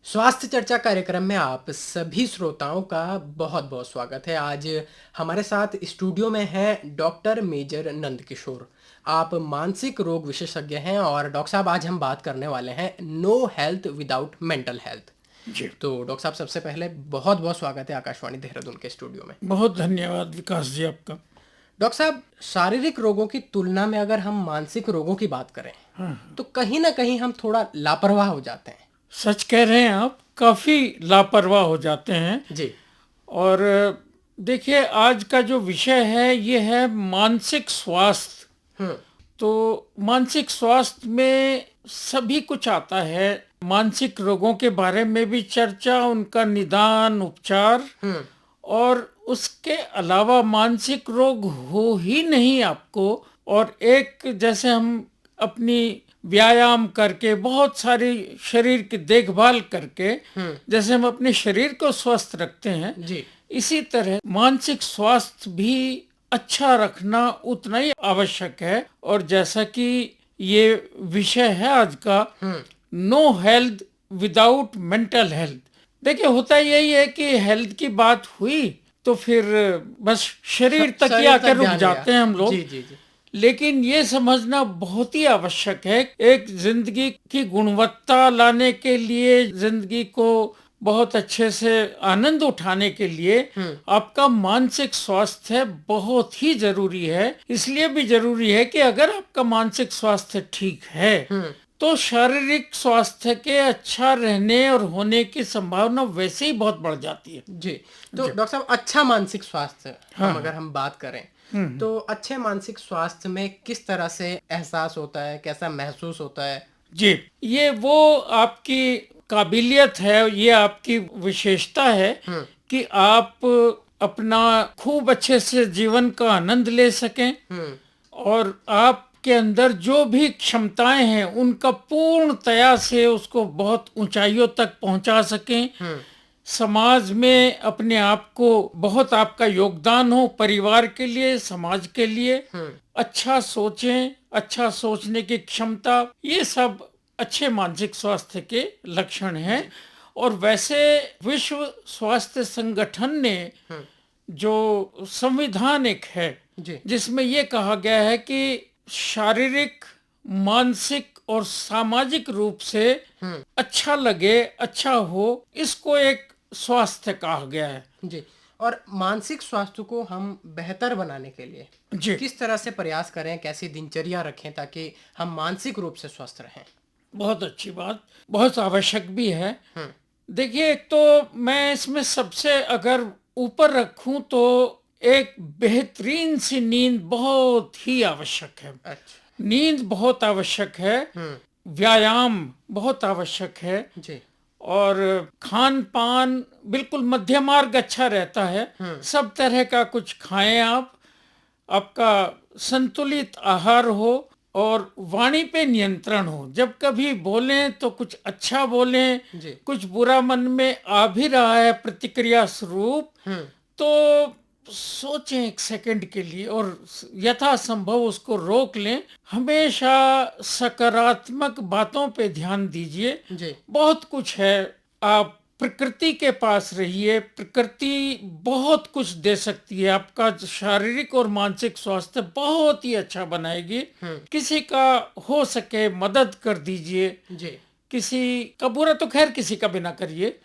स्वास्थ्य चर्चा कार्यक्रम में आप सभी श्रोताओं का बहुत बहुत स्वागत है। आज हमारे साथ स्टूडियो में हैं डॉक्टर मेजर नंदकिशोर। आप मानसिक रोग विशेषज्ञ हैं और डॉक्टर साहब आज हम बात करने वाले हैं no health without mental health. जी। तो डॉक्टर साहब सबसे पहले बहुत बहुत स्वागत है आकाशवाणी देहरादून के स्टूडियो में। बहुत धन्यवाद विकास जी आपका। डॉक्टर साहब, शारीरिक रोगों की तुलना में अगर हम मानसिक रोगों की बात करें तो कहीं ना कहीं हम थोड़ा लापरवाह हो जाते हैं। सच कह रहे हैं आप, काफी लापरवाह हो जाते हैं। जी। और देखिए, आज का जो विषय है ये है मानसिक स्वास्थ्य। हम्म। तो मानसिक स्वास्थ्य में सभी कुछ आता है। मानसिक रोगों के बारे में भी चर्चा, उनका निदान, उपचार, हम्म। और उसके अलावा मानसिक रोग हो ही नहीं आपको। और एक जैसे हम अपनी व्यायाम करके, बहुत सारी शरीर की देखभाल करके जैसे हम अपने शरीर को स्वस्थ रखते हैं, जी। इसी तरह मानसिक स्वास्थ्य भी अच्छा रखना उतना ही आवश्यक है। और जैसा कि ये विषय है आज का, no health without mental health. देखिए, होता यही है कि हेल्थ की बात हुई तो फिर बस शरीर तक ही शरीर आकर तक रुक ध्यान गया। जाते हैं हम जी लोग। जी जी। लेकिन ये समझना बहुत ही आवश्यक है, एक जिंदगी की गुणवत्ता लाने के लिए, जिंदगी को बहुत अच्छे से आनंद उठाने के लिए आपका मानसिक स्वास्थ्य बहुत ही जरूरी है। इसलिए भी जरूरी है कि अगर आपका मानसिक स्वास्थ्य ठीक है तो शारीरिक स्वास्थ्य के अच्छा रहने और होने की संभावना वैसे ही बहुत बढ़ जाती है। जी। तो डॉक्टर साहब, अच्छा मानसिक स्वास्थ्य हाँ, हम अगर हम बात करें तो अच्छे मानसिक स्वास्थ्य में किस तरह से एहसास होता है, कैसा महसूस होता है? जी, ये वो आपकी काबिलियत है, ये आपकी विशेषता है कि आप अपना खूब अच्छे से जीवन का आनंद ले सकें और आपके अंदर जो भी क्षमताएं हैं उनका पूर्णतया से उसको बहुत ऊंचाइयों तक पहुंचा सकें। समाज में अपने आप को बहुत आपका योगदान हो, परिवार के लिए, समाज के लिए। अच्छा सोचें, अच्छा सोचने की क्षमता, ये सब अच्छे मानसिक स्वास्थ्य के लक्षण हैं। और वैसे विश्व स्वास्थ्य संगठन ने जो संविधान एक है जी। जिसमें ये कहा गया है कि शारीरिक, मानसिक और सामाजिक रूप से अच्छा लगे, अच्छा हो, इसको एक स्वास्थ्य कहा गया है। जी। और मानसिक स्वास्थ्य को हम बेहतर बनाने के लिए जी, किस तरह से प्रयास करें, कैसी दिनचर्या रखें ताकि हम मानसिक रूप से स्वस्थ रहें? बहुत अच्छी बात, बहुत आवश्यक भी है। देखिए, एक तो मैं इसमें सबसे अगर ऊपर रखूं तो एक बेहतरीन सी नींद बहुत ही आवश्यक है। अच्छा। नींद बहुत आवश्यक है, व्यायाम बहुत आवश्यक है, जी। और खान पान बिल्कुल मध्य मार्ग अच्छा रहता है। सब तरह का कुछ खाएं आप, आपका संतुलित आहार हो और वाणी पे नियंत्रण हो। जब कभी बोलें तो कुछ अच्छा बोलें, जी। कुछ बुरा मन में आ भी रहा है प्रतिक्रिया स्वरूप तो सोचें एक सेकंड के लिए और यथासंभव उसको रोक लें। हमेशा सकारात्मक बातों पे ध्यान दीजिए। जी। बहुत कुछ है, आप प्रकृति के पास रहिए, प्रकृति बहुत कुछ दे सकती है, आपका शारीरिक और मानसिक स्वास्थ्य बहुत ही अच्छा बनाएगी। किसी का हो सके मदद कर दीजिए, जी। किसी का बुरा तो खैर किसी का भी ना करिए।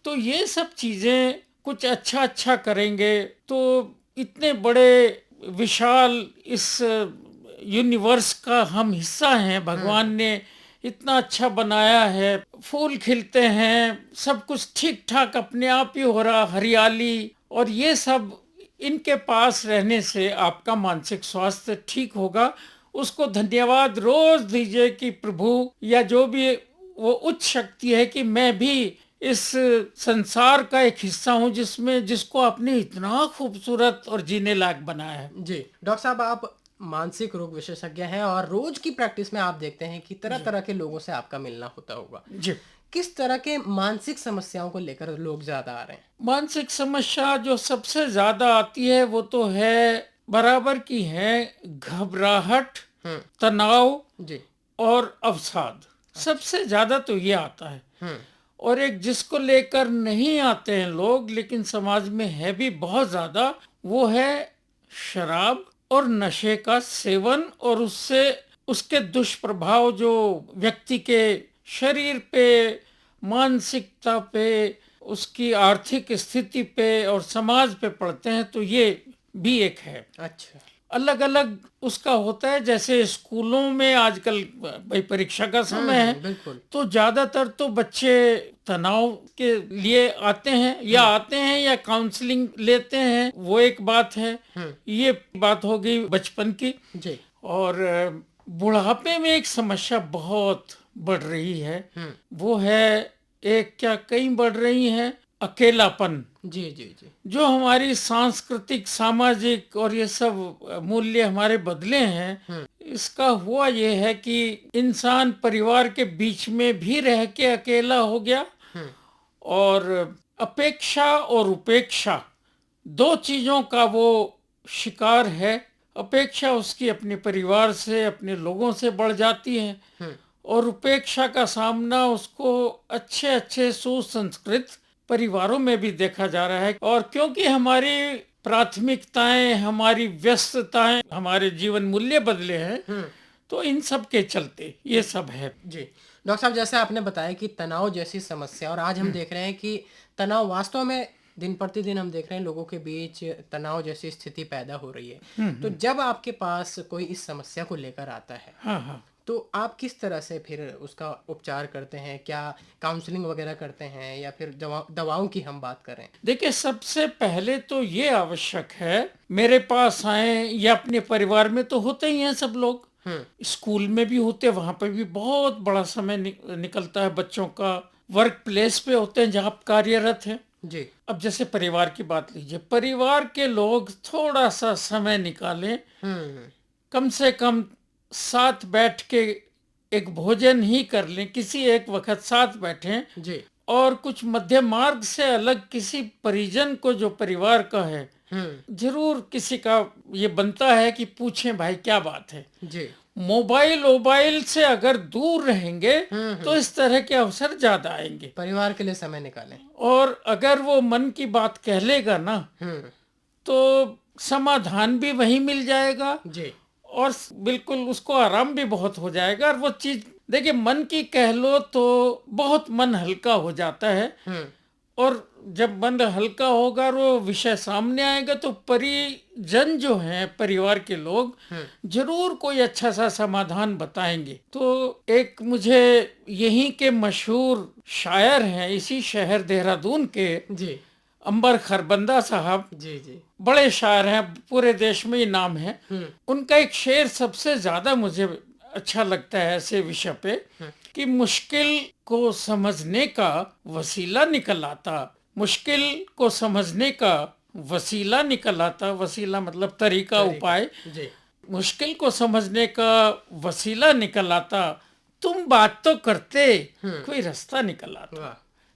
तो ये सब चीजें कुछ अच्छा अच्छा करेंगे तो इतने बड़े विशाल इस यूनिवर्स का हम हिस्सा हैं। भगवान ने इतना अच्छा बनाया है, फूल खिलते हैं, सब कुछ ठीक ठाक अपने आप ही हो रहा, हरियाली, और ये सब इनके पास रहने से आपका मानसिक स्वास्थ्य ठीक होगा। उसको धन्यवाद रोज दीजिए कि प्रभु या जो भी वो उच्च शक्ति है कि मैं भी इस संसार का एक हिस्सा हूँ जिसको आपने इतना खूबसूरत और जीने लायक बनाया है। जी। डॉक्टर साहब, आप मानसिक रोग विशेषज्ञ हैं और रोज की प्रैक्टिस में आप देखते हैं कि तरह तरह के लोगों से आपका मिलना होता होगा। जी, किस तरह के मानसिक समस्याओं को लेकर लोग ज्यादा आ रहे हैं? मानसिक समस्या जो सबसे ज्यादा आती है वो तो है, बराबर की है, घबराहट, तनाव जी। और अवसाद। सबसे ज्यादा तो ये आता है। और एक जिसको लेकर नहीं आते हैं लोग, लेकिन समाज में है भी बहुत ज्यादा, वो है शराब और नशे का सेवन, और उससे उसके दुष्प्रभाव जो व्यक्ति के शरीर पे, मानसिकता पे, उसकी आर्थिक स्थिति पे और समाज पे पड़ते हैं। तो ये भी एक है। अच्छा। अलग अलग उसका होता है। जैसे स्कूलों में आजकल भाई परीक्षा का समय है, बिल्कुल। तो ज्यादातर तो बच्चे तनाव के लिए आते हैं, या काउंसलिंग लेते हैं, वो एक बात है। ये बात हो गई बचपन की। जी। और बुढ़ापे में एक समस्या बहुत बढ़ रही है, वो है, एक क्या कई बढ़ रही है, अकेलापन। जी जी जी। जो हमारी सांस्कृतिक, सामाजिक और ये सब मूल्य हमारे बदले हैं, इसका हुआ ये है कि इंसान परिवार के बीच में भी रह के अकेला हो गया, और अपेक्षा और उपेक्षा दो चीजों का वो शिकार है। अपेक्षा उसकी अपने परिवार से, अपने लोगों से बढ़ जाती है, और उपेक्षा का सामना उसको अच्छे अच्छे सुसंस्कृत परिवारों में भी देखा जा रहा है। और क्योंकि हमारी प्राथमिकताएं, हमारी व्यस्तताएं, हमारे जीवन मूल्य बदले हैं, तो इन सब के चलते ये सब है। जी डॉक्टर साहब, जैसे आपने बताया कि तनाव जैसी समस्या, और आज हम देख रहे हैं कि तनाव वास्तव में दिन प्रतिदिन हम देख रहे हैं लोगों के बीच तनाव जैसी स्थिति पैदा हो रही है। तो जब आपके पास कोई इस समस्या को लेकर आता है, हाँ हाँ, तो आप किस तरह से फिर उसका उपचार करते हैं? क्या काउंसलिंग वगैरह करते हैं, या फिर दवाओं की हम बात करें? देखिए, सबसे पहले तो ये आवश्यक है, मेरे पास आए या अपने परिवार में तो होते ही हैं सब लोग, स्कूल में भी होते, वहां पर भी बहुत बड़ा समय निकलता है बच्चों का, वर्क प्लेस पे होते हैं जहाँ आप कार्यरत हैं। जी। अब जैसे परिवार की बात लीजिए, परिवार के लोग थोड़ा सा समय निकालें, कम से कम साथ बैठ के एक भोजन ही कर लें, किसी एक वक्त साथ बैठें, जी। और कुछ मध्य मार्ग से अलग किसी परिजन को जो परिवार का है, जरूर किसी का ये बनता है कि पूछें भाई क्या बात है। जी। मोबाइल से अगर दूर रहेंगे तो इस तरह के अवसर ज्यादा आएंगे। परिवार के लिए समय निकालें। और अगर वो मन की बात कह लेगा ना, तो समाधान भी वहीं मिल जाएगा, जी। और बिल्कुल उसको आराम भी बहुत हो जाएगा। और वो चीज देखिए, मन की कह लो तो बहुत मन हल्का हो जाता है, और जब मन हल्का होगा और वो विषय सामने आएगा, तो परिजन जो हैं, परिवार के लोग, जरूर कोई अच्छा सा समाधान बताएंगे। तो एक मुझे यहीं के मशहूर शायर हैं, इसी शहर देहरादून के, जी। अंबर खरबंदा साहब, जी जी। बड़े शायर हैं, पूरे देश में ही नाम है। उनका एक शेर सबसे ज्यादा मुझे अच्छा लगता है ऐसे विषय पे, कि मुश्किल को समझने का वसीला निकल आता, मुश्किल को समझने का वसीला निकल आता, वसीला मतलब तरीका, उपाय। जी। मुश्किल को समझने का वसीला निकल आता, तुम बात तो करते, कोई रास्ता निकल आता।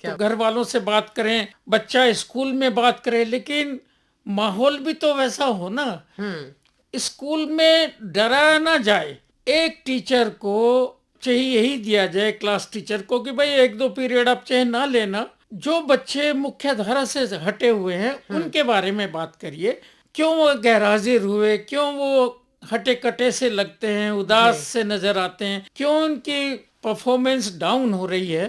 तो घर वालों से बात करें, बच्चा स्कूल में बात करे, लेकिन माहौल भी तो वैसा हो ना। स्कूल में डराया ना जाए, एक टीचर को चाहिए यही दिया जाए, क्लास टीचर को, कि भाई एक दो पीरियड आप चाहे ना लेना, जो बच्चे मुख्य धारा से हटे हुए हैं उनके बारे में बात करिए, क्यों वो गैरहाजिर हुए, क्यों वो हटे कटे से लगते हैं, उदास से नजर आते हैं, क्यों उनकी परफॉर्मेंस डाउन हो रही है।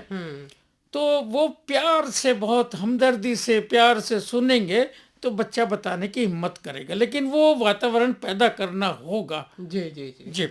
तो वो प्यार से, बहुत हमदर्दी से, प्यार से सुनेंगे तो बच्चा बताने की हिम्मत करेगा, लेकिन वो वातावरण पैदा करना होगा। जी जी जी जी।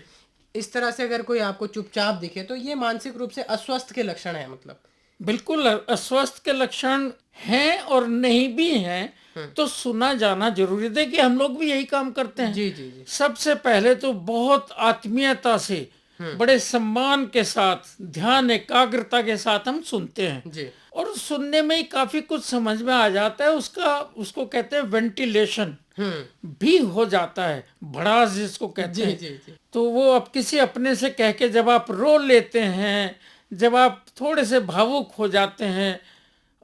इस तरह से अगर कोई आपको चुपचाप दिखे तो ये मानसिक रूप से अस्वस्थ के लक्षण है, मतलब? बिल्कुल अस्वस्थ के लक्षण हैं, और नहीं भी हैं तो सुना जाना जरूरी। देखिए, हम लोग भी यही काम करते हैं। जी जी जी। सबसे पहले तो बहुत आत्मीयता से, बड़े सम्मान के साथ, ध्यान एकाग्रता के साथ हम सुनते हैं, जी। और सुनने में ही काफी कुछ समझ में आ जाता है। उसको कहते हैं वेंटिलेशन भी हो जाता है, भड़ास जिसको कहते हैं। जी जी। तो वो अब किसी अपने से कह के जब आप रो लेते हैं, जब आप थोड़े से भावुक हो जाते हैं,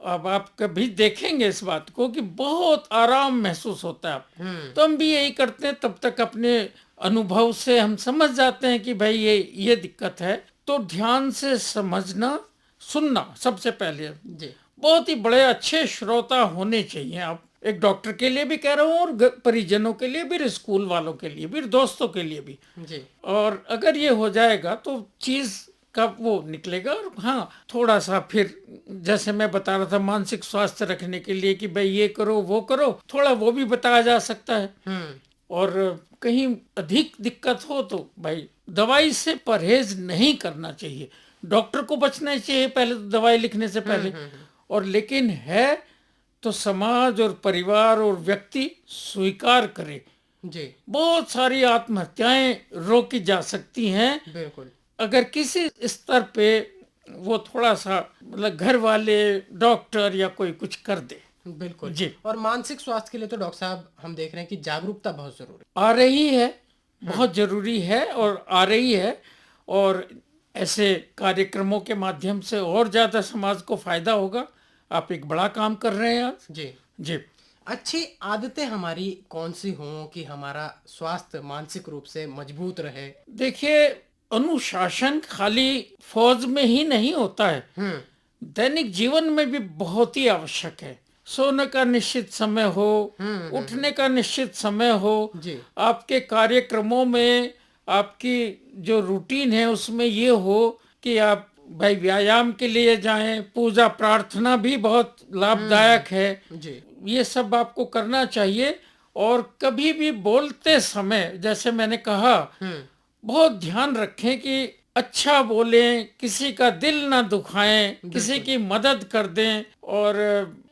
अब आप कभी देखेंगे इस बात को कि बहुत आराम महसूस होता है आप। तो हम भी यही करते हैं, तब तक अपने अनुभव से हम समझ जाते हैं कि भाई ये दिक्कत है। तो ध्यान से समझना, सुनना सबसे पहले। जी। बहुत ही बड़े अच्छे श्रोता होने चाहिए आप, एक डॉक्टर के लिए भी कह रहा हूँ, और परिजनों के लिए भी, स्कूल वालों के लिए भी, दोस्तों के लिए भी। जी। और अगर ये हो जाएगा तो चीज का वो निकलेगा। और हाँ, थोड़ा सा फिर जैसे मैं बता रहा था मानसिक स्वास्थ्य रखने के लिए कि भाई ये करो वो करो, थोड़ा वो भी बताया जा सकता है। और कहीं अधिक दिक्कत हो तो भाई दवाई से परहेज नहीं करना चाहिए, डॉक्टर को बचना चाहिए पहले तो दवाई लिखने से पहले। और लेकिन है तो समाज और परिवार और व्यक्ति स्वीकार करे। जी। बहुत सारी आत्महत्याएं रोकी जा सकती हैं बिल्कुल। अगर किसी स्तर पे वो थोड़ा सा मतलब घर वाले, डॉक्टर या कोई कुछ कर दे। बिल्कुल। जी। और मानसिक स्वास्थ्य के लिए तो डॉक्टर साहब हम देख रहे हैं कि जागरूकता बहुत जरूरी आ रही है, बहुत जरूरी है और आ रही है। और ऐसे कार्यक्रमों के माध्यम से और ज्यादा समाज को फायदा होगा। आप एक बड़ा काम कर रहे हैं आज। है। जी। जी। अच्छी आदतें हमारी कौन सी हों कि हमारा स्वास्थ्य मानसिक रूप से मजबूत रहे? देखिए, अनुशासन खाली फौज में ही नहीं होता है, दैनिक जीवन में भी बहुत ही आवश्यक है। सोने का निश्चित समय हो, उठने का निश्चित समय हो, जी। आपके कार्यक्रमों में आपकी जो रूटीन है उसमें ये हो कि आप भाई व्यायाम के लिए जाएं, पूजा प्रार्थना भी बहुत लाभदायक है। जी। ये सब आपको करना चाहिए। और कभी भी बोलते समय जैसे मैंने कहा, बहुत ध्यान रखें कि अच्छा बोलें, किसी का दिल ना दुखाएं, किसी की मदद कर दें। और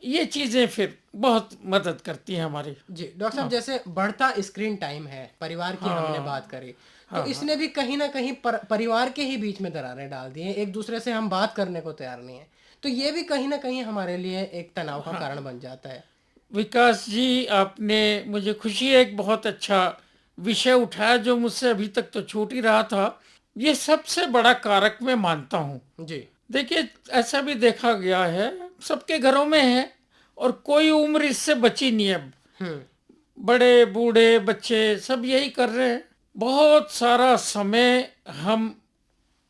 ये चीजें फिर बहुत मदद करती हैं हमारी। जी। डॉक्टर साहब, जैसे बढ़ता स्क्रीन टाइम है, परिवार की हमने बात करी, तो इसने भी कहीं ना कहीं परिवार के ही बीच में दरारें डाल दी हैं। एक दूसरे से हम बात करने को तैयार नहीं है, तो ये भी कहीं ना कहीं हमारे लिए एक तनाव का कारण बन जाता है। विकास जी, आपने, मुझे खुशी है, एक बहुत अच्छा विषय उठाया जो मुझसे अभी तक तो छूट ही रहा था। ये सबसे बड़ा कारक मैं मानता हूँ। जी। देखिए, ऐसा भी देखा गया है, सबके घरों में है और कोई उम्र इससे बची नहीं है। बड़े बूढ़े बच्चे सब यही कर रहे हैं। बहुत सारा समय हम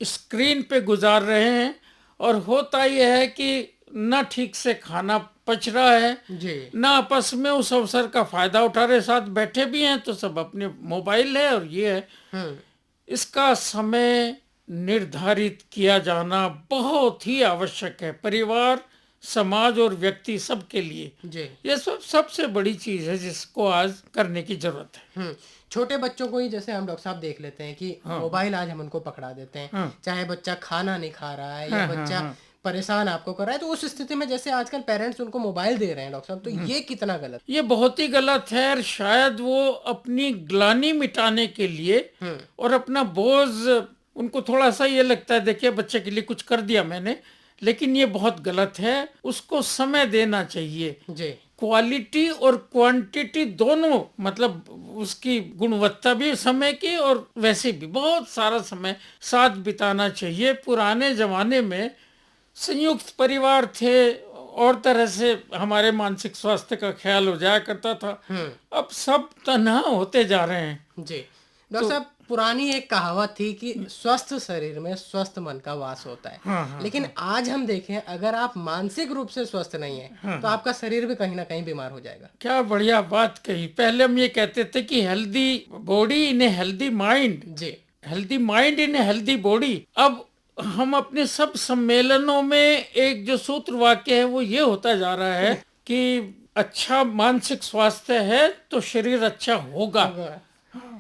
स्क्रीन पे गुजार रहे हैं और होता यह है कि न ठीक से खाना पच रहा है, जी। न आपस में उस अवसर का फायदा उठा रहे। साथ बैठे भी हैं तो सब अपने मोबाइल है और ये है। इसका समय निर्धारित किया जाना बहुत ही आवश्यक है, परिवार, समाज और व्यक्ति सबके लिए। जी। ये सब सबसे बड़ी चीज है जिसको आज करने की जरूरत है। छोटे बच्चों को ही जैसे हम डॉक्टर साहब देख लेते हैं कि मोबाइल आज हम उनको पकड़ा देते हैं, चाहे बच्चा खाना नहीं खा रहा है या बच्चा परेशान आपको कर रहा है, तो उस स्थिति में जैसे आजकल पेरेंट्स उनको मोबाइल दे रहे हैं डॉक्टर साहब, तो ये कितना गलत? ये बहुत ही गलत है। और शायद वो अपनी ग्लानि मिटाने के लिए और अपना बोझ, उनको थोड़ा सा ये लगता है देखिए बच्चे के लिए कुछ कर दिया मैंने, लेकिन ये बहुत गलत है। उसको समय देना चाहिए। जी। क्वालिटी और क्वांटिटी दोनों, मतलब उसकी गुणवत्ता भी समय की और वैसे भी बहुत सारा समय साथ बिताना चाहिए। पुराने जमाने में संयुक्त परिवार थे और तरह से हमारे मानसिक स्वास्थ्य का ख्याल हो जाया करता था। अब सब तन्हा होते जा रहे हैं। जी। डॉक्टर साहब, पुरानी एक कहावत थी कि स्वस्थ शरीर में स्वस्थ मन का वास होता है। लेकिन आज हम देखें, अगर आप मानसिक रूप से स्वस्थ नहीं है तो आपका शरीर भी कहीं ना कहीं बीमार हो जाएगा। क्या बढ़िया बात कही। पहले हम ये कहते थे कि healthy body in a healthy mind. जी। Healthy mind in a healthy body. अब हम अपने सब सम्मेलनों में एक जो सूत्र वाक्य है वो ये होता जा रहा है कि अच्छा मानसिक स्वास्थ्य है तो शरीर अच्छा होगा।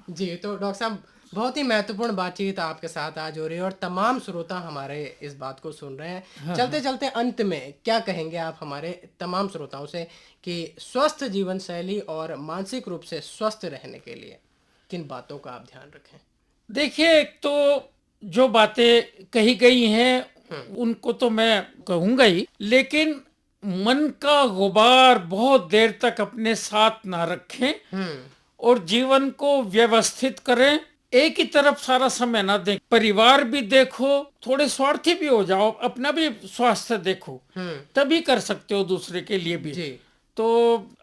जी। तो डॉक्टर साहब, बहुत ही महत्वपूर्ण बातचीत आपके साथ आज हो रही है और तमाम श्रोता हमारे इस बात को सुन रहे हैं। चलते चलते अंत में क्या कहेंगे आप हमारे तमाम श्रोताओं से कि स्वस्थ जीवन शैली और मानसिक रूप से स्वस्थ रहने के लिए किन बातों का आप ध्यान रखें? देखिए, एक तो जो बातें कही गई हैं उनको तो मैं कहूंगा ही, लेकिन मन का गुबार बहुत देर तक अपने साथ ना रखें और जीवन को व्यवस्थित करें। एक ही तरफ सारा समय ना दें, परिवार भी देखो, थोड़े स्वार्थी भी हो जाओ, अपना भी स्वास्थ्य देखो, तभी कर सकते हो दूसरे के लिए भी। जी। तो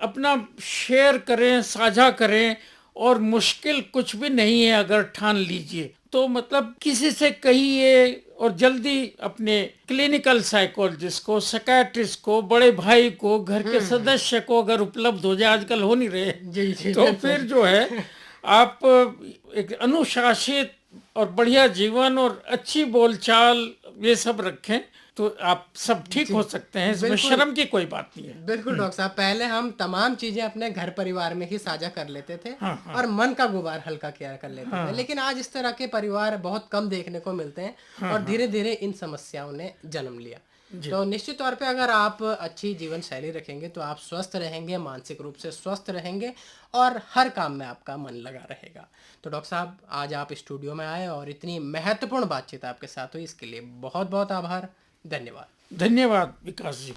अपना शेयर करें, साझा करें और मुश्किल कुछ भी नहीं है अगर ठान लीजिए तो मतलब किसी से कहिए, और जल्दी अपने क्लिनिकल साइकोलॉजिस्ट को, साइकियाट्रिस्ट को, बड़े भाई को, घर के सदस्य को अगर उपलब्ध हो जाए, आजकल हो नहीं रहे, जी जी तो बिल्कुल। फिर जो है आप एक अनुशासित और बढ़िया जीवन और अच्छी बोलचाल ये सब रखें, तो आप सब ठीक हो सकते हैं। इसमें बिल्कुल। शर्म की कोई बात नहीं है। बिल्कुल डॉक्टर साहब, पहले हम तमाम चीजें अपने घर परिवार में ही साझा कर लेते थे हाँ हाँ और मन का गुबार हल्का किया कर लेते थे, हाँ लेकिन आज इस तरह के परिवार बहुत कम देखने को मिलते हैं हाँ और धीरे धीरे इन समस्याओं ने जन्म लिया। जी। तो निश्चित तौर पे अगर आप अच्छी जीवन शैली रखेंगे तो आप स्वस्थ रहेंगे, मानसिक रूप से स्वस्थ रहेंगे और हर काम में आपका मन लगा रहेगा। तो डॉक्टर साहब, आज आप स्टूडियो में आए और इतनी महत्वपूर्ण बातचीत आपके साथ हुई, इसके लिए बहुत बहुत आभार। धन्यवाद। धन्यवाद विकास जी।